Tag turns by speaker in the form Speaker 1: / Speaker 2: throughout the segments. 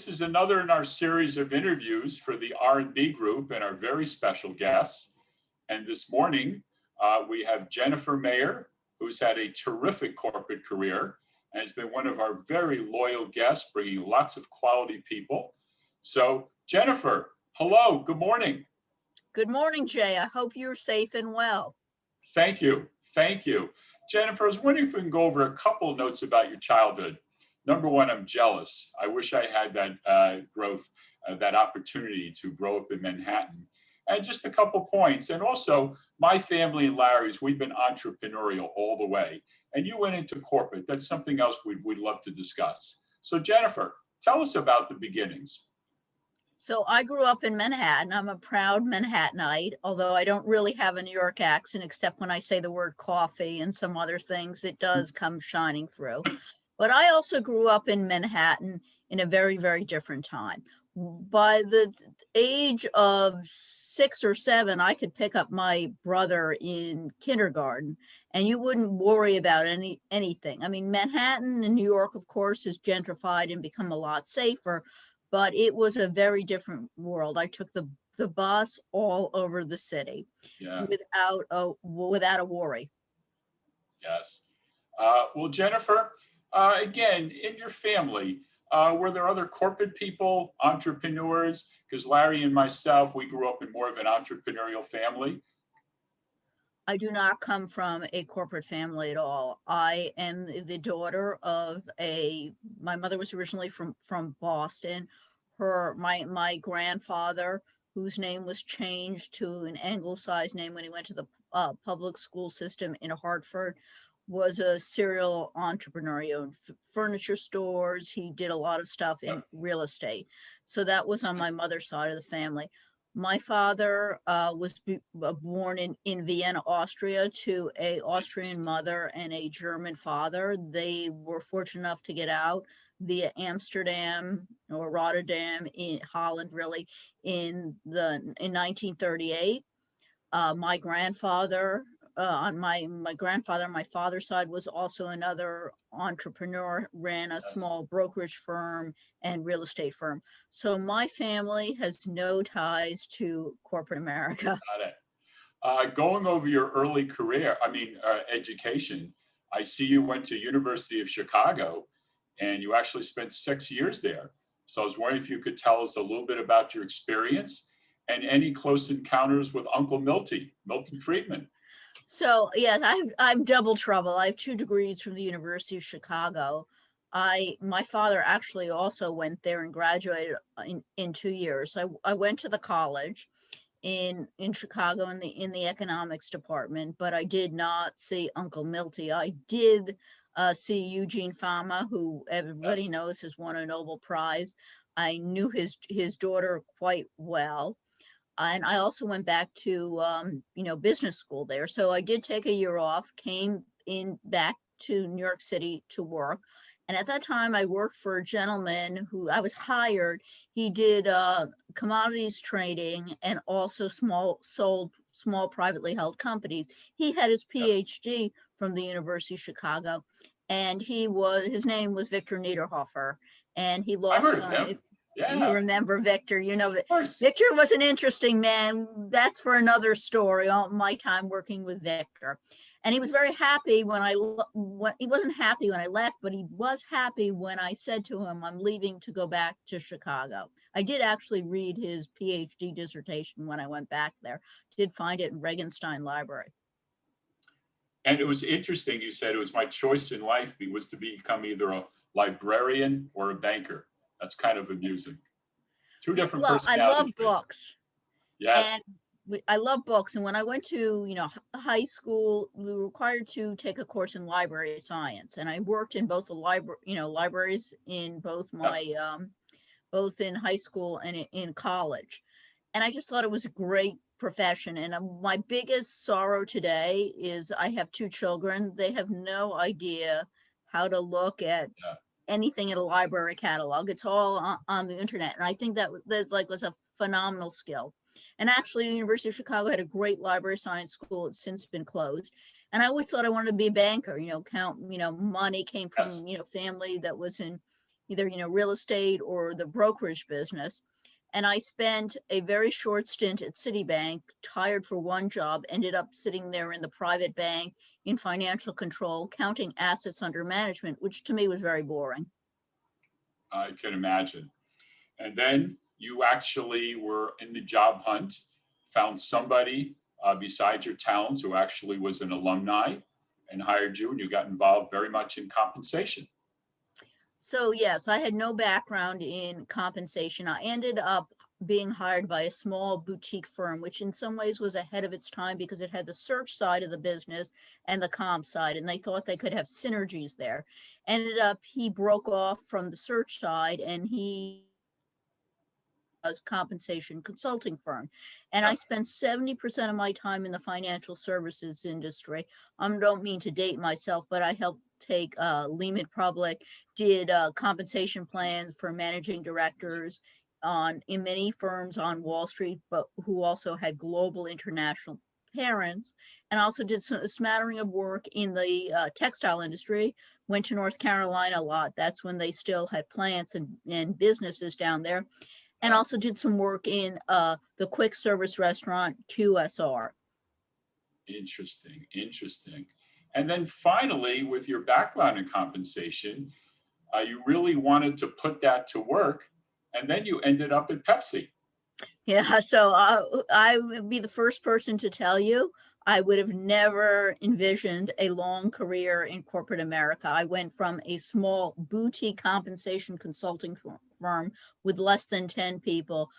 Speaker 1: is another in our series of interviews for the R&B group and our very special guests. And this morning, we have Jennifer Mayer, who's had a terrific corporate career and has been one of our very loyal guests, bringing lots of quality people. So, Jennifer, hello, good morning.
Speaker 2: Good morning, Jay. I hope you're safe and well.
Speaker 1: Thank you. Thank you. Jennifer, I was wondering if we can go over a couple of notes about your childhood. Number one, I'm jealous. I wish I had that growth, that opportunity to grow up in Manhattan. And just a couple points. And also, my family and Larry's, we've been entrepreneurial all the way. And you went into corporate. That's something else we'd love to discuss. So, Jennifer, tell us about the beginnings.
Speaker 2: So I grew up in Manhattan. I'm a proud Manhattanite, although I don't really have a New York accent, except when I say the word coffee and some other things, it does come shining through. But I also grew up in Manhattan in a very, very different time. By the age of 6 or 7, I could pick up my brother in kindergarten and you wouldn't worry about anything. I mean, Manhattan and New York, of course, is gentrified and become a lot safer, but it was a very different world. I took the bus all over the city without a worry.
Speaker 1: Yes. Well, Jennifer, again, in your family, were there other corporate people, entrepreneurs? Because Larry and myself, we grew up in more of an entrepreneurial family.
Speaker 2: I do not come from a corporate family at all. I am the daughter of my mother was originally from Boston. My grandfather, whose name was changed to an anglicized name when he went to the public school system in Hartford, was a serial entrepreneur. He owned furniture stores. He did a lot of stuff in real estate. So that was on my mother's side of the family. My father was born in Vienna, Austria, to an Austrian mother and a German father. They were fortunate enough to get out via Amsterdam or Rotterdam in Holland, really, in 1938. My grandfather, on my father's side, was also another entrepreneur, ran a small brokerage firm and real estate firm. So my family has no ties to corporate America.
Speaker 1: Got it. Going over your early career, education, I see you went to University of Chicago and you actually spent 6 years there. So I was wondering if you could tell us a little bit about your experience and any close encounters with Uncle Milton Friedman.
Speaker 2: So yes, I'm double trouble. I have 2 degrees from the University of Chicago. My father actually also went there and graduated in 2 years. I went to the college in Chicago in the economics department, but I did not see Uncle Milty. I did see Eugene Fama, who everybody knows has won a Nobel Prize. I knew his daughter quite well. And I also went back to, business school there. So I did take a year off, came back to New York City to work. And at that time, I worked for a gentleman who I was hired. He did commodities trading and also sold small privately held companies. He had his PhD from the University of Chicago, and his name was Victor Niederhofer, and he lost.
Speaker 1: I heard of him.
Speaker 2: You remember Victor, Victor was an interesting man. That's for another story, all my time working with Victor. And he was very happy he wasn't happy when I left, but he was happy when I said to him, I'm leaving to go back to Chicago. I did actually read his PhD dissertation when I went back there. Did find it in Regenstein Library.
Speaker 1: And it was interesting, you said it was my choice in life was to become either a librarian or a banker. That's kind of amusing. 2 different personalities.
Speaker 2: I love books.
Speaker 1: Yes.
Speaker 2: And I love books. And when I went to, high school, we were required to take a course in library science. And I worked in both the libraries in both both in high school and in college. And I just thought it was a great profession. And my biggest sorrow today is I have 2 children. They have no idea how to look at anything in a library catalog. It's all on the internet. And I think that was a phenomenal skill. And actually, the University of Chicago had a great library science school. It's since been closed. And I always thought I wanted to be a banker, count, money, came from, family that was in either, real estate or the brokerage business. And I spent a very short stint at Citibank, hired for one job, ended up sitting there in the private bank in financial control, counting assets under management, which to me was very boring.
Speaker 1: I can imagine. And then you actually were in the job hunt, found somebody besides your talents who actually was an alumni and hired you, and you got involved very much in compensation.
Speaker 2: So yes, I had no background in compensation. I ended up being hired by a small boutique firm, which in some ways was ahead of its time because it had the search side of the business and the comp side, and they thought they could have synergies there. Ended up, he broke off from the search side and he was compensation consulting firm. And I
Speaker 1: Yeah.
Speaker 2: spent 70% of my time in the financial services industry. I don't mean to date myself, but I helped take Lehman Public, did compensation plans for managing directors in many firms on Wall Street, but who also had global international parents, and also did a smattering of work in the textile industry. Went to North Carolina a lot. That's when they still had plants and businesses down there, and
Speaker 1: Yeah.
Speaker 2: also did some work in the quick service restaurant QSR.
Speaker 1: Interesting, interesting. And then finally, with your background in compensation, you really wanted to put that to work, and then you ended up at Pepsi.
Speaker 2: Yeah, so I would be the first person to tell you, I would have never envisioned a long career in corporate America. I went from a small boutique compensation consulting firm with less than 10 people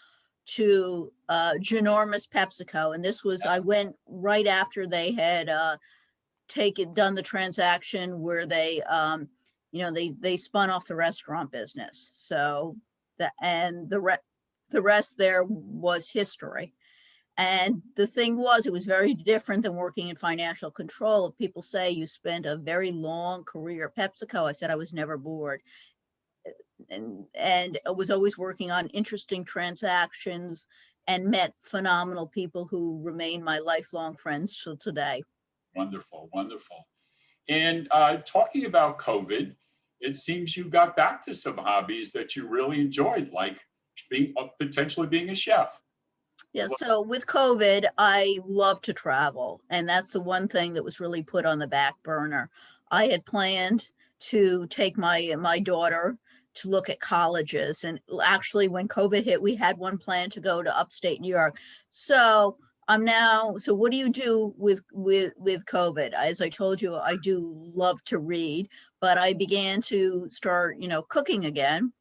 Speaker 2: to ginormous PepsiCo. And this was, I went right after they had done the transaction where they spun off the restaurant business. So the rest there was history. And the thing was, it was very different than working in financial control. People say you spent a very long career at PepsiCo. I said I was never bored. And I was always working on interesting transactions and met phenomenal people who remain my lifelong friends till today.
Speaker 1: Wonderful, wonderful. And talking about COVID, it seems you got back to some hobbies that you really enjoyed, like potentially being a chef.
Speaker 2: Yeah, so with COVID, I love to travel, and that's the one thing that was really put on the back burner. I had planned to take my daughter to look at colleges, and actually, when COVID hit, we had one plan to go to upstate New York. So so what do you do with COVID? As I told you, I do love to read, but I began to start, cooking again.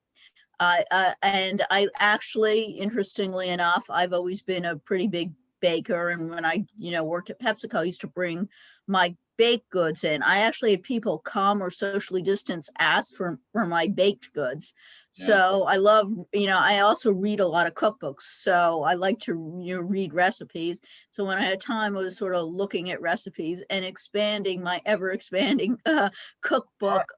Speaker 2: And I actually, interestingly enough, I've always been a pretty big baker. And when I, worked at PepsiCo, I used to bring my baked goods in. I actually had people come or socially distance ask for my baked goods.
Speaker 1: Yeah.
Speaker 2: So I love, I also read a lot of cookbooks. So I like to read recipes. So when I had time, I was sort of looking at recipes and expanding my ever expanding cookbook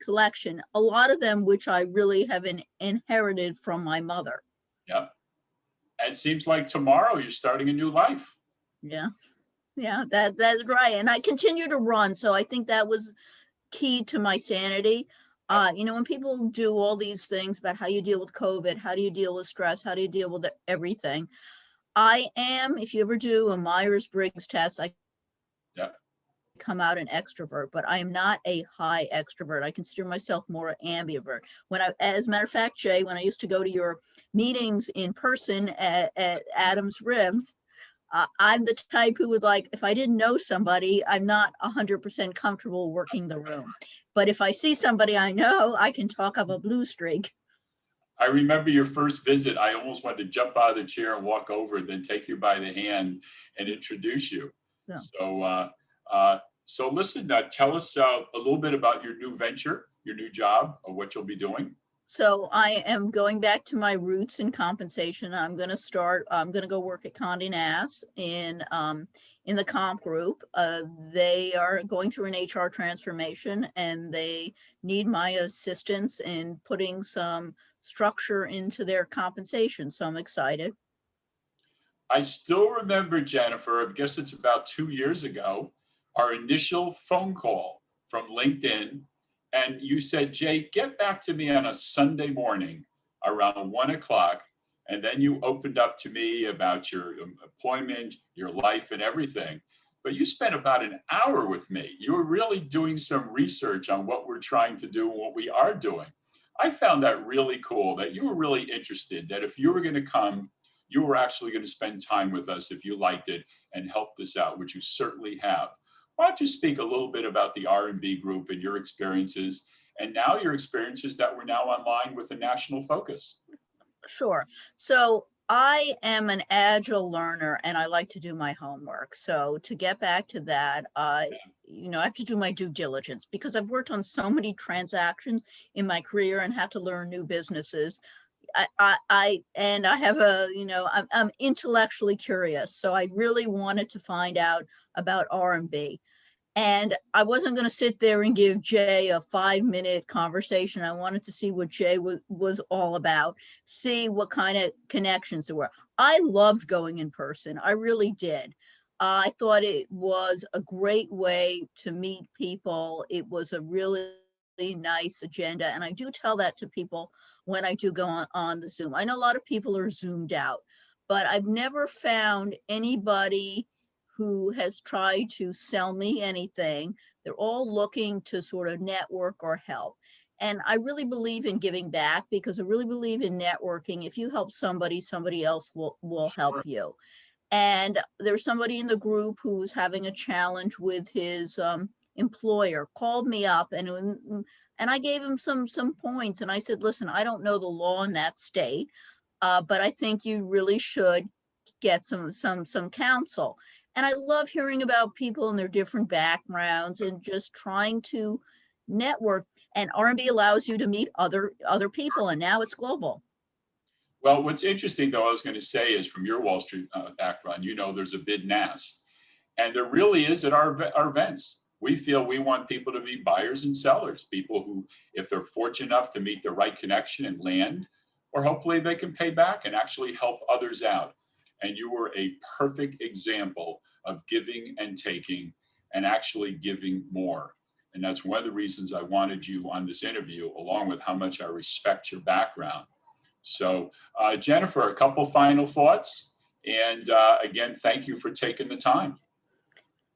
Speaker 2: collection, a lot of them which I really have inherited from my mother.
Speaker 1: Yep. And it seems like tomorrow you're starting a new life.
Speaker 2: Yeah, yeah, that's right. And I continue to run, so I think that was key to my sanity. When people do all these things about how you deal with COVID, how do you deal with stress, how do you deal with everything? I am, if you ever do a Myers-Briggs test, I
Speaker 1: Yep.
Speaker 2: come out an extrovert, but I am not a high extrovert. I consider myself more an ambivert. As a matter of fact, Jay, when I used to go to your meetings in person at Adams Rib, I'm the type who would, like, if I didn't know somebody, I'm not 100% comfortable working the room. But if I see somebody I know, I can talk up a blue streak.
Speaker 1: I remember your first visit. I almost wanted to jump out of the chair and walk over, then take you by the hand and introduce you.
Speaker 2: Yeah.
Speaker 1: So listen, tell us a little bit about your new venture, your new job, or what you'll be doing.
Speaker 2: So I am going back to my roots in compensation. I'm going to go work at Condé Nast in the comp group. They are going through an HR transformation and they need my assistance in putting some structure into their compensation. So I'm excited.
Speaker 1: I still remember, Jennifer, I guess it's about 2 years ago, our initial phone call from LinkedIn. And you said, Jay, get back to me on a Sunday morning around 1 o'clock. And then you opened up to me about your employment, your life, and everything. But you spent about an hour with me. You were really doing some research on what we're trying to do and what we are doing. I found that really cool, that you were really interested, that if you were going to come, you were actually going to spend time with us if you liked it and helped us out, which you certainly have. Why don't you speak a little bit about the R&B group and your experiences, and now your experiences that we're now online with a national focus?
Speaker 2: Sure. So I am an agile learner and I like to do my homework. So to get back to that, I have to do my due diligence because I've worked on so many transactions in my career and have to learn new businesses. And I have I'm intellectually curious. So I really wanted to find out about R&B. And I wasn't going to sit there and give Jay a 5-minute conversation. I wanted to see what Jay was all about, see what kind of connections there were. I loved going in person. I really did. I thought it was a great way to meet people. It was a really nice agenda. And I do tell that to people when I do go on the Zoom. I know a lot of people are Zoomed out, but I've never found anybody who has tried to sell me anything. They're all looking to sort of network or help. And I really believe in giving back because I really believe in networking. If you help somebody, somebody else will help you. And there's somebody in the group who's having a challenge with his employer, called me up and I gave him some points. And I said, listen, I don't know the law in that state, but I think you really should get some counsel. And I love hearing about people and their different backgrounds and just trying to network. And R&B allows you to meet other people, and now it's global.
Speaker 1: Well, what's interesting, though, I was going to say is from your Wall Street background, there's a bid and ask. And there really is at our events. We feel we want people to be buyers and sellers, people who, if they're fortunate enough to meet the right connection and land, or hopefully they can pay back and actually help others out. And you were a perfect example of giving and taking and actually giving more. And that's one of the reasons I wanted you on this interview, along with how much I respect your background. So Jennifer, a couple final thoughts. And again, thank you for taking the time.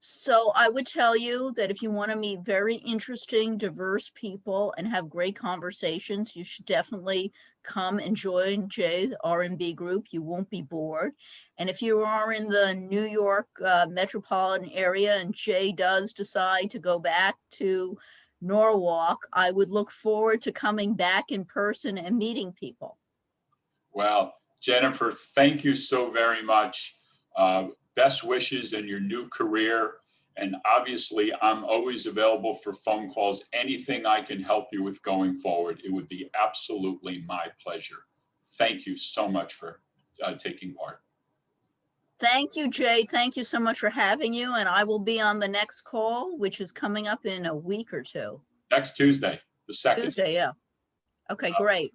Speaker 2: So I would tell you that if you want to meet very interesting, diverse people and have great conversations, you should definitely come and join Jay's R&B group. You won't be bored. And if you are in the New York metropolitan area and Jay does decide to go back to Norwalk, I would look forward to coming back in person and meeting people.
Speaker 1: Well, Jennifer, thank you so very much. Best wishes in your new career. And obviously, I'm always available for phone calls. Anything I can help you with going forward, it would be absolutely my pleasure. Thank you so much for taking part.
Speaker 2: Thank you, Jay. Thank you so much for having you. And I will be on the next call, which is coming up in a week or two.
Speaker 1: Next Tuesday, the 2nd.
Speaker 2: Tuesday, yeah. Okay, great.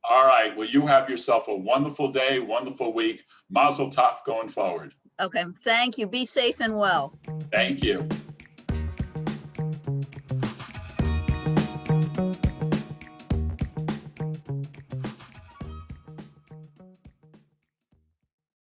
Speaker 1: All right. Well, you have yourself a wonderful day, wonderful week. Mazel tov going forward.
Speaker 2: Okay, thank you. Be safe and well.
Speaker 1: Thank you.